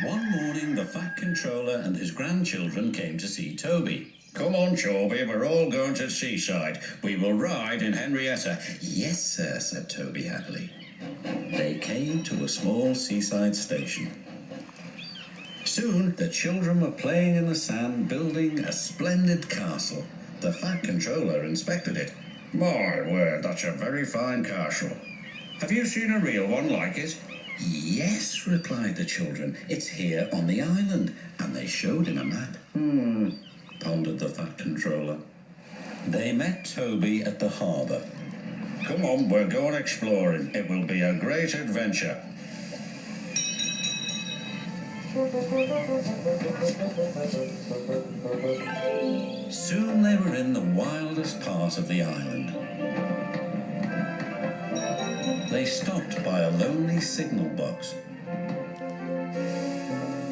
One morning, the Fat Controller and his grandchildren came to see Toby. "Come on, Toby, we're all going to the seaside. We will ride in Henrietta." "Yes, sir," said Toby happily. They came to a small seaside station. Soon, the children were playing in the sand, building a splendid castle. The Fat Controller inspected it. "My word, that's a very fine castle. Have you seen a real one like it?" "Yes," replied the children. "It's here on the island." And they showed him a map. Pondered the Fat Controller. They met Toby at the harbour. "Come on, we're going exploring. It will be a great adventure." Soon they were in the wildest part of the island. They stopped by a lonely signal box.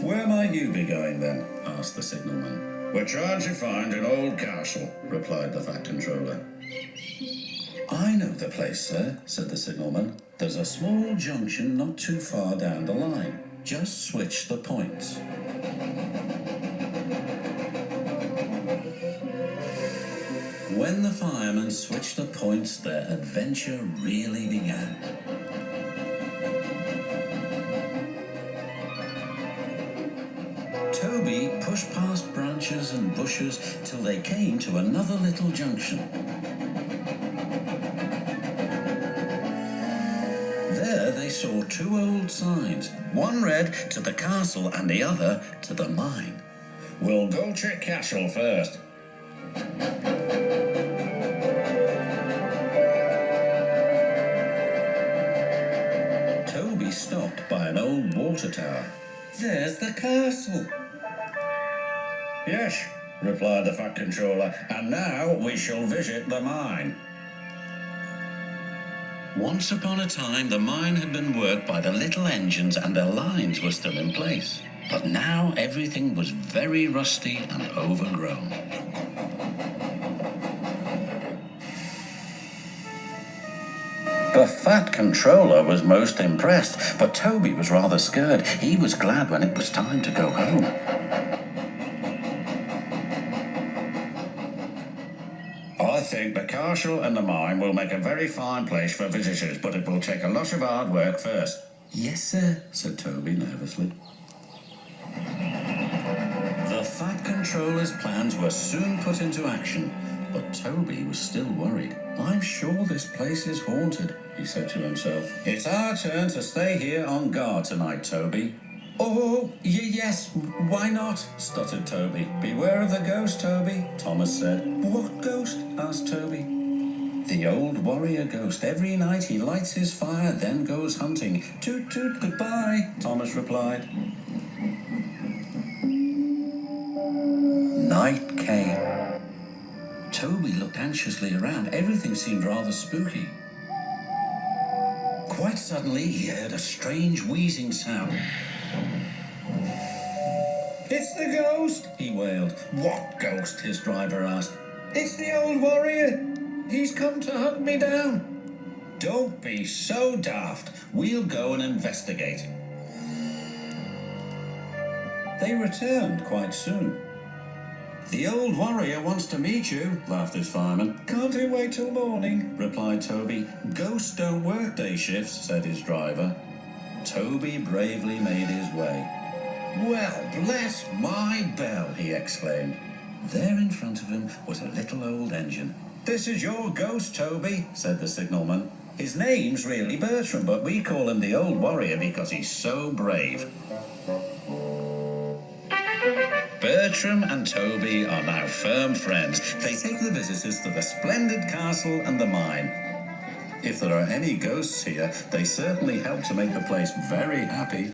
"Where might you be going then?" asked the signalman. "We're trying to find an old castle," replied the Fat Controller. "I know the place, sir," said the signalman. "There's a small junction not too far down the line. Just switch the points." When the firemen switched the points, their adventure really began. Toby pushed past branches and bushes till they came to another little junction. There they saw two old signs. One read "To the castle" and the other "To the mine." "We'll go to castle first." Toby stopped by an old water tower. "There's the castle." "Yes," replied the Fat Controller, "and now we shall visit the mine." Once upon a time, the mine had been worked by the little engines and their lines were still in place. But now everything was very rusty and overgrown. The Fat Controller was most impressed, but Toby was rather scared. He was glad when it was time to go home. "I think the castle and the mine will make a very fine place for visitors, but it will take a lot of hard work first." "Yes, sir," said Toby nervously. The Fat Controller's plans were soon put into action, but Toby was still worried. "I'm sure this place is haunted," he said to himself. "It's our turn to stay here on guard tonight, Toby." "Oh, yes, why not?" stuttered Toby. "Beware of the ghost, Toby," Thomas said. "What ghost?" asked Toby. "The old warrior ghost. Every night he lights his fire, then goes hunting." "Toot toot, goodbye," Thomas replied. Night came. Toby looked anxiously around. Everything seemed rather spooky. Quite suddenly, he heard a strange wheezing sound. "It's the ghost!" he wailed. "What ghost?" his driver asked. "It's the old warrior. He's come to hunt me down." "Don't be so daft. We'll go and investigate." They returned quite soon. "The old warrior wants to meet you," laughed his fireman. "Can't he wait till morning?" replied Toby. "Ghosts don't work day shifts," said his driver. Toby bravely made his way. "Well, bless my bell," he exclaimed. There in front of him was a little old engine. "This is your ghost, Toby," said the signalman. "His name's really Bertram, but we call him the Old Warrior because he's so brave." Bertram and Toby are now firm friends. They take the visitors to the splendid castle and the mine. If there are any ghosts here, they certainly help to make the place very happy.